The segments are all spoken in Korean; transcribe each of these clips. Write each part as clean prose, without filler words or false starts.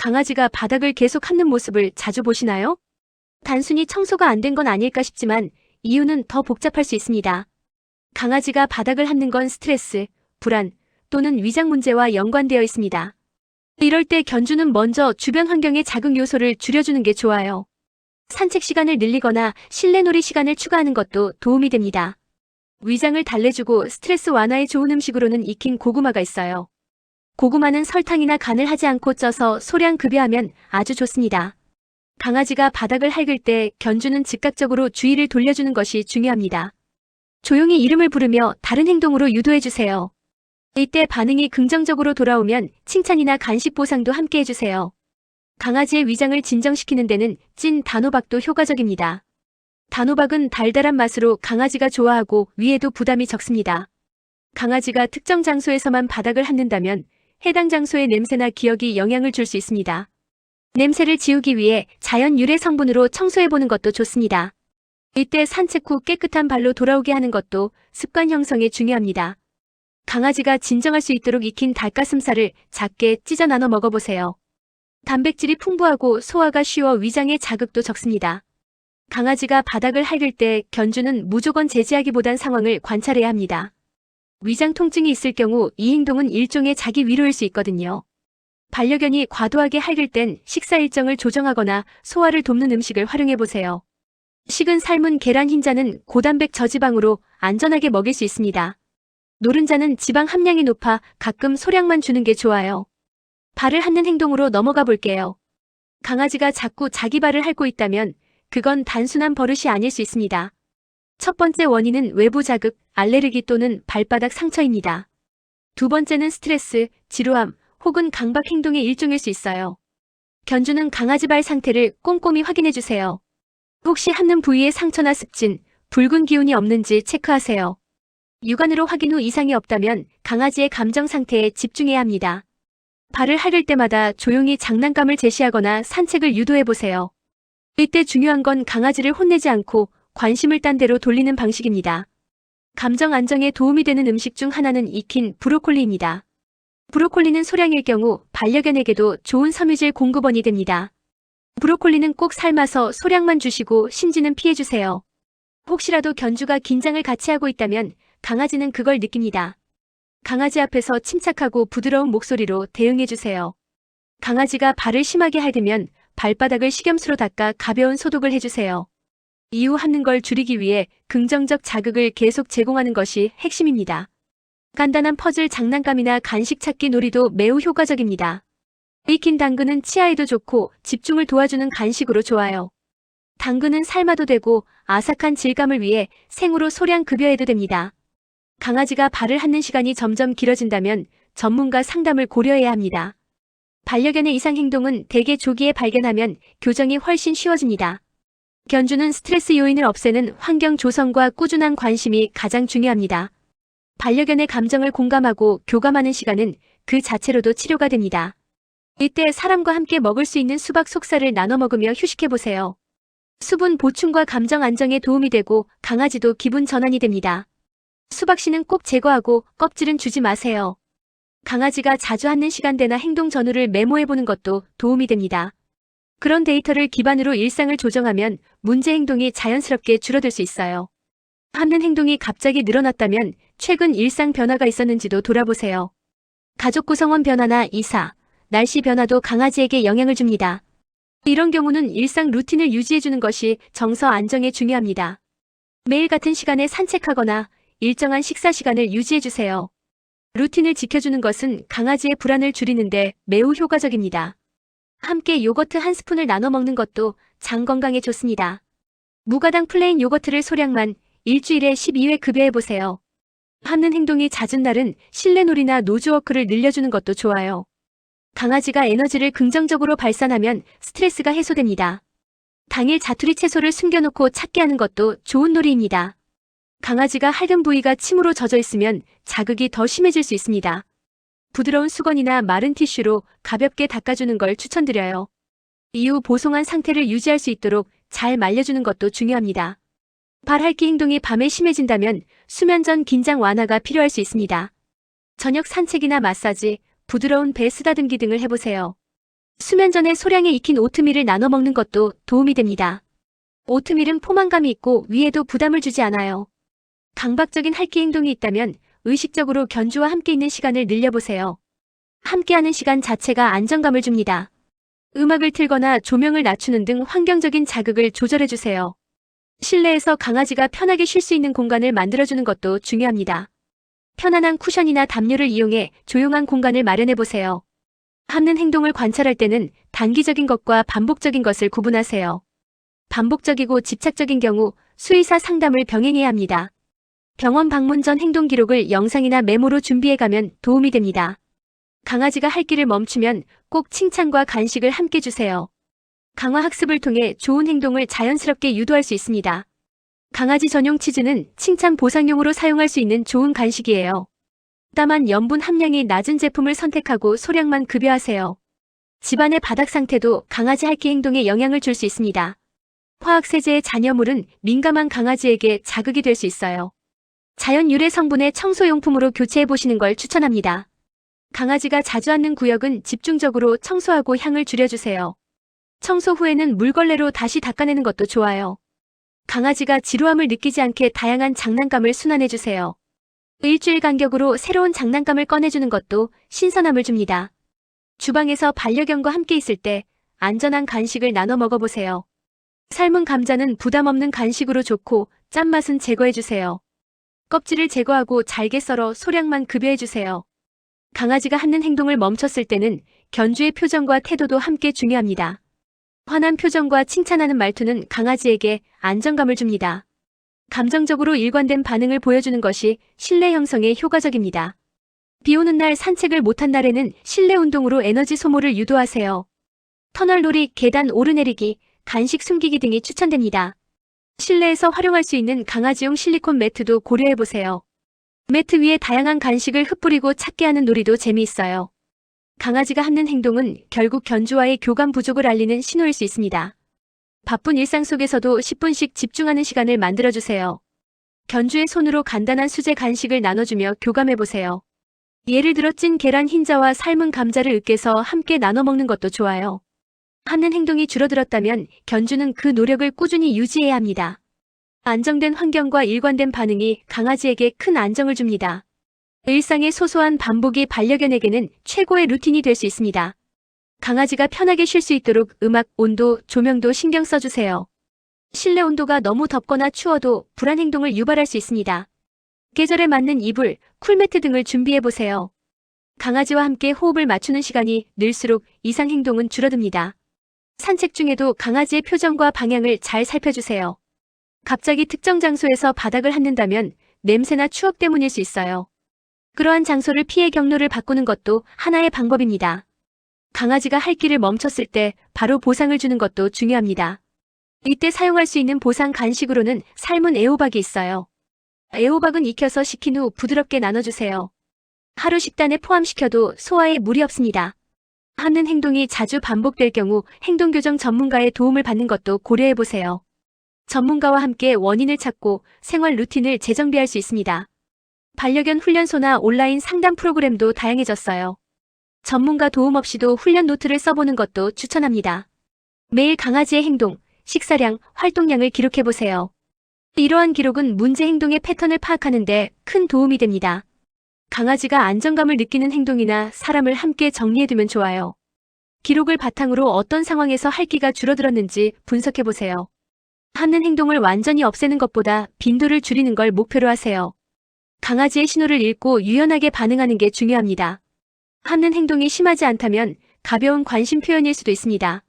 강아지가 바닥을 계속 핥는 모습을 자주 보시나요? 단순히 청소가 안 된 건 아닐까 싶지만 이유는 더 복잡할 수 있습니다. 강아지가 바닥을 핥는 건 스트레스, 불안 또는 위장 문제와 연관되어 있습니다. 이럴 때 견주는 먼저 주변 환경의 자극 요소를 줄여주는 게 좋아요. 산책 시간을 늘리거나 실내 놀이 시간을 추가하는 것도 도움이 됩니다. 위장을 달래주고 스트레스 완화에 좋은 음식으로는 익힌 고구마가 있어요. 고구마는 설탕이나 간을 하지 않고 쪄서 소량 급여하면 아주 좋습니다. 강아지가 바닥을 핥을 때 견주는 즉각적으로 주의를 돌려주는 것이 중요합니다. 조용히 이름을 부르며 다른 행동으로 유도해주세요. 이때 반응이 긍정적으로 돌아오면 칭찬이나 간식 보상도 함께 해주세요. 강아지의 위장을 진정시키는 데는 찐 단호박도 효과적입니다. 단호박은 달달한 맛으로 강아지가 좋아하고 위에도 부담이 적습니다. 강아지가 특정 장소에서만 바닥을 핥는다면 해당 장소의 냄새나 기억이 영향을 줄 수 있습니다. 냄새를 지우기 위해 자연 유래 성분으로 청소해보는 것도 좋습니다. 이때 산책 후 깨끗한 발로 돌아오게 하는 것도 습관 형성에 중요합니다. 강아지가 진정할 수 있도록 익힌 닭가슴살을 작게 찢어 나눠 먹어보세요. 단백질이 풍부하고 소화가 쉬워 위장에 자극도 적습니다. 강아지가 바닥을 핥을 때 견주는 무조건 제지하기보단 상황을 관찰해야 합니다. 위장 통증이 있을 경우 이 행동은 일종의 자기 위로일 수 있거든요. 반려견이 과도하게 핥을 땐 식사 일정을 조정하거나 소화를 돕는 음식을 활용해보세요. 식은 삶은 계란 흰자는 고단백 저지방으로 안전하게 먹일 수 있습니다. 노른자는 지방 함량이 높아 가끔 소량만 주는 게 좋아요. 발을 핥는 행동으로 넘어가 볼게요. 강아지가 자꾸 자기 발을 핥고 있다면 그건 단순한 버릇이 아닐 수 있습니다. 첫 번째 원인은 외부 자극, 알레르기 또는 발바닥 상처입니다. 두 번째는 스트레스, 지루함 혹은 강박 행동의 일종일 수 있어요. 견주는 강아지 발 상태를 꼼꼼히 확인해주세요. 혹시 핥는 부위에 상처나 습진, 붉은 기운이 없는지 체크하세요. 육안으로 확인 후 이상이 없다면 강아지의 감정 상태에 집중해야 합니다. 발을 핥을 때마다 조용히 장난감을 제시하거나 산책을 유도해보세요. 이때 중요한 건 강아지를 혼내지 않고 관심을 딴 데로 돌리는 방식입니다. 감정 안정에 도움이 되는 음식 중 하나는 익힌 브로콜리입니다. 브로콜리는 소량일 경우 반려견에게도 좋은 섬유질 공급원이 됩니다. 브로콜리는 꼭 삶아서 소량만 주시고 심지는 피해주세요. 혹시라도 견주가 긴장을 같이 하고 있다면 강아지는 그걸 느낍니다. 강아지 앞에서 침착하고 부드러운 목소리로 대응해주세요. 강아지가 발을 심하게 핥으면 발바닥을 식염수로 닦아 가벼운 소독을 해주세요. 이후 핥는 걸 줄이기 위해 긍정적 자극을 계속 제공하는 것이 핵심입니다. 간단한 퍼즐 장난감이나 간식 찾기 놀이도 매우 효과적입니다. 익힌 당근은 치아에도 좋고 집중을 도와주는 간식으로 좋아요. 당근은 삶아도 되고 아삭한 질감을 위해 생으로 소량 급여해도 됩니다. 강아지가 발을 핥는 시간이 점점 길어진다면 전문가 상담을 고려해야 합니다. 반려견의 이상 행동은 대개 조기에 발견하면 교정이 훨씬 쉬워집니다. 견주는 스트레스 요인을 없애는 환경 조성과 꾸준한 관심이 가장 중요합니다. 반려견의 감정을 공감하고 교감하는 시간은 그 자체로도 치료가 됩니다. 이때 사람과 함께 먹을 수 있는 수박 속살을 나눠 먹으며 휴식해보세요. 수분 보충과 감정 안정에 도움이 되고 강아지도 기분 전환이 됩니다. 수박씨는 꼭 제거하고 껍질은 주지 마세요. 강아지가 자주 핥는 시간대나 행동 전후를 메모해보는 것도 도움이 됩니다. 그런 데이터를 기반으로 일상을 조정하면 문제 행동이 자연스럽게 줄어들 수 있어요. 핥는 행동이 갑자기 늘어났다면 최근 일상 변화가 있었는지도 돌아보세요. 가족 구성원 변화나 이사, 날씨 변화도 강아지에게 영향을 줍니다. 이런 경우는 일상 루틴을 유지해주는 것이 정서 안정에 중요합니다. 매일 같은 시간에 산책하거나 일정한 식사 시간을 유지해주세요. 루틴을 지켜주는 것은 강아지의 불안을 줄이는데 매우 효과적입니다. 함께 요거트 한 스푼을 나눠 먹는 것도 장 건강에 좋습니다. 무가당 플레인 요거트를 소량만 일주일에 12회 급여해보세요. 핥는 행동이 잦은 날은 실내 놀이나 노즈워크를 늘려주는 것도 좋아요. 강아지가 에너지를 긍정적으로 발산하면 스트레스가 해소됩니다. 당일 자투리 채소를 숨겨놓고 찾게 하는 것도 좋은 놀이입니다. 강아지가 핥은 부위가 침으로 젖어 있으면 자극이 더 심해질 수 있습니다. 부드러운 수건이나 마른 티슈로 가볍게 닦아주는 걸 추천드려요. 이후 보송한 상태를 유지할 수 있도록 잘 말려주는 것도 중요합니다. 발 핥기 행동이 밤에 심해진다면 수면 전 긴장 완화가 필요할 수 있습니다. 저녁 산책이나 마사지, 부드러운 배 쓰다듬기 등을 해보세요. 수면 전에 소량의 익힌 오트밀을 나눠 먹는 것도 도움이 됩니다. 오트밀은 포만감이 있고 위에도 부담을 주지 않아요. 강박적인 할기 행동이 있다면 의식적으로 견주와 함께 있는 시간을 늘려보세요. 함께하는 시간 자체가 안정감을 줍니다. 음악을 틀거나 조명을 낮추는 등 환경적인 자극을 조절해주세요. 실내에서 강아지가 편하게 쉴 수 있는 공간을 만들어주는 것도 중요합니다. 편안한 쿠션이나 담요를 이용해 조용한 공간을 마련해보세요. 함는 행동을 관찰할 때는 단기적인 것과 반복적인 것을 구분하세요. 반복적이고 집착적인 경우 수의사 상담을 병행해야 합니다. 병원 방문 전 행동 기록을 영상이나 메모로 준비해가면 도움이 됩니다. 강아지가 할기를 멈추면 꼭 칭찬과 간식을 함께 주세요. 강화 학습을 통해 좋은 행동을 자연스럽게 유도할 수 있습니다. 강아지 전용 치즈는 칭찬 보상용으로 사용할 수 있는 좋은 간식이에요. 다만 염분 함량이 낮은 제품을 선택하고 소량만 급여하세요. 집안의 바닥 상태도 강아지 할기 행동에 영향을 줄 수 있습니다. 화학세제의 잔여물은 민감한 강아지에게 자극이 될 수 있어요. 자연 유래 성분의 청소용품으로 교체해보시는 걸 추천합니다. 강아지가 자주 앉는 구역은 집중적으로 청소하고 향을 줄여주세요. 청소 후에는 물걸레로 다시 닦아내는 것도 좋아요. 강아지가 지루함을 느끼지 않게 다양한 장난감을 순환해주세요. 일주일 간격으로 새로운 장난감을 꺼내주는 것도 신선함을 줍니다. 주방에서 반려견과 함께 있을 때 안전한 간식을 나눠 먹어보세요. 삶은 감자는 부담 없는 간식으로 좋고 짠맛은 제거해주세요. 껍질을 제거하고 잘게 썰어 소량만 급여해주세요. 강아지가 하는 행동을 멈췄을 때는 견주의 표정과 태도도 함께 중요합니다. 환한 표정과 칭찬하는 말투는 강아지에게 안정감을 줍니다. 감정적으로 일관된 반응을 보여주는 것이 신뢰 형성에 효과적입니다. 비 오는 날 산책을 못한 날에는 실내 운동으로 에너지 소모를 유도하세요. 터널놀이, 계단 오르내리기, 간식 숨기기 등이 추천됩니다. 실내에서 활용할 수 있는 강아지용 실리콘 매트도 고려해보세요. 매트 위에 다양한 간식을 흩뿌리고 찾게 하는 놀이도 재미있어요. 강아지가 하는 행동은 결국 견주와의 교감 부족을 알리는 신호일 수 있습니다. 바쁜 일상 속에서도 10분씩 집중하는 시간을 만들어주세요. 견주의 손으로 간단한 수제 간식을 나눠주며 교감해보세요. 예를 들어 찐 계란 흰자와 삶은 감자를 으깨서 함께 나눠 먹는 것도 좋아요. 하는 행동이 줄어들었다면 견주는 그 노력을 꾸준히 유지해야 합니다. 안정된 환경과 일관된 반응이 강아지에게 큰 안정을 줍니다. 일상의 소소한 반복이 반려견에게는 최고의 루틴이 될 수 있습니다. 강아지가 편하게 쉴 수 있도록 음악, 온도, 조명도 신경 써주세요. 실내 온도가 너무 덥거나 추워도 불안 행동을 유발할 수 있습니다. 계절에 맞는 이불, 쿨매트 등을 준비해보세요. 강아지와 함께 호흡을 맞추는 시간이 늘수록 이상 행동은 줄어듭니다. 산책 중에도 강아지의 표정과 방향을 잘 살펴주세요. 갑자기 특정 장소에서 바닥을 핥는다면 냄새나 추억 때문일 수 있어요. 그러한 장소를 피해 경로를 바꾸는 것도 하나의 방법입니다. 강아지가 할기를 멈췄을 때 바로 보상을 주는 것도 중요합니다. 이때 사용할 수 있는 보상 간식으로는 삶은 애호박이 있어요. 애호박은 익혀서 식힌 후 부드럽게 나눠주세요. 하루 식단에 포함시켜도 소화에 무리 없습니다. 하는 행동이 자주 반복될 경우 행동교정 전문가의 도움을 받는 것도 고려해보세요. 전문가와 함께 원인을 찾고 생활 루틴을 재정비할 수 있습니다. 반려견 훈련소나 온라인 상담 프로그램도 다양해졌어요. 전문가 도움 없이도 훈련 노트를 써보는 것도 추천합니다. 매일 강아지의 행동, 식사량, 활동량을 기록해보세요. 이러한 기록은 문제 행동의 패턴을 파악하는 데 큰 도움이 됩니다. 강아지가 안정감을 느끼는 행동이나 사람을 함께 정리해두면 좋아요. 기록을 바탕으로 어떤 상황에서 할기가 줄어들었는지 분석해보세요. 하는 행동을 완전히 없애는 것보다 빈도를 줄이는 걸 목표로 하세요. 강아지의 신호를 읽고 유연하게 반응하는 게 중요합니다. 하는 행동이 심하지 않다면 가벼운 관심 표현일 수도 있습니다.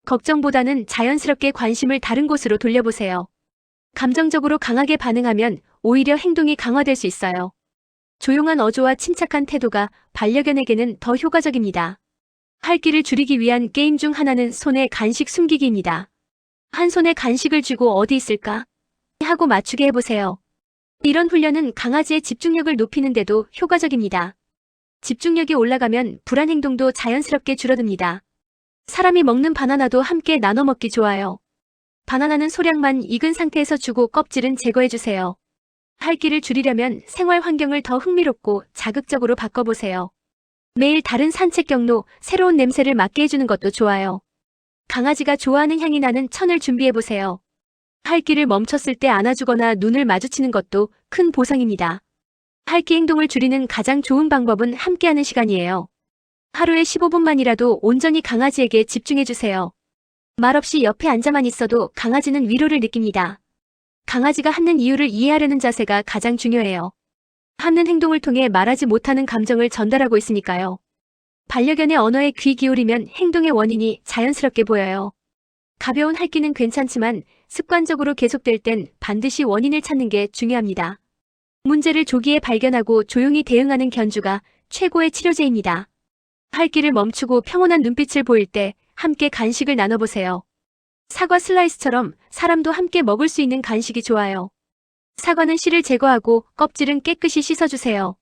걱정보다는 자연스럽게 관심을 다른 곳으로 돌려보세요. 감정적으로 강하게 반응하면 오히려 행동이 강화될 수 있어요. 조용한 어조와 침착한 태도가 반려견에게는 더 효과적입니다. 할기를 줄이기 위한 게임 중 하나는 손에 간식 숨기기입니다. 한 손에 간식을 쥐고 어디 있을까? 하고 맞추게 해보세요. 이런 훈련은 강아지의 집중력을 높이는 데도 효과적입니다. 집중력이 올라가면 불안 행동도 자연스럽게 줄어듭니다. 사람이 먹는 바나나도 함께 나눠 먹기 좋아요. 바나나는 소량만 익은 상태에서 주고 껍질은 제거해주세요. 할기를 줄이려면 생활 환경을 더 흥미롭고 자극적으로 바꿔보세요. 매일 다른 산책 경로, 새로운 냄새를 맡게 해주는 것도 좋아요. 강아지가 좋아하는 향이 나는 천을 준비해보세요. 할기를 멈췄을 때 안아주거나 눈을 마주치는 것도 큰 보상입니다. 할기 행동을 줄이는 가장 좋은 방법은 함께하는 시간이에요. 하루에 15분만이라도 온전히 강아지에게 집중해주세요. 말없이 옆에 앉아만 있어도 강아지는 위로를 느낍니다. 강아지가 핥는 이유를 이해하려는 자세가 가장 중요해요. 핥는 행동을 통해 말하지 못하는 감정을 전달하고 있으니까요. 반려견의 언어에 귀 기울이면 행동의 원인이 자연스럽게 보여요. 가벼운 핥기는 괜찮지만 습관적으로 계속될 땐 반드시 원인을 찾는 게 중요합니다. 문제를 조기에 발견하고 조용히 대응하는 견주가 최고의 치료제입니다. 핥기를 멈추고 평온한 눈빛을 보일 때 함께 간식을 나눠보세요. 사과 슬라이스처럼 사람도 함께 먹을 수 있는 간식이 좋아요. 사과는 씨를 제거하고 껍질은 깨끗이 씻어주세요.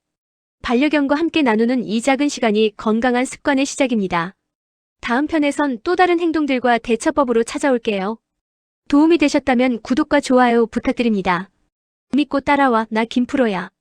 반려견과 함께 나누는 이 작은 시간이 건강한 습관의 시작입니다. 다음 편에선 또 다른 행동들과 대처법으로 찾아올게요. 도움이 되셨다면 구독과 좋아요 부탁드립니다. 믿고 따라와, 나 김프로야.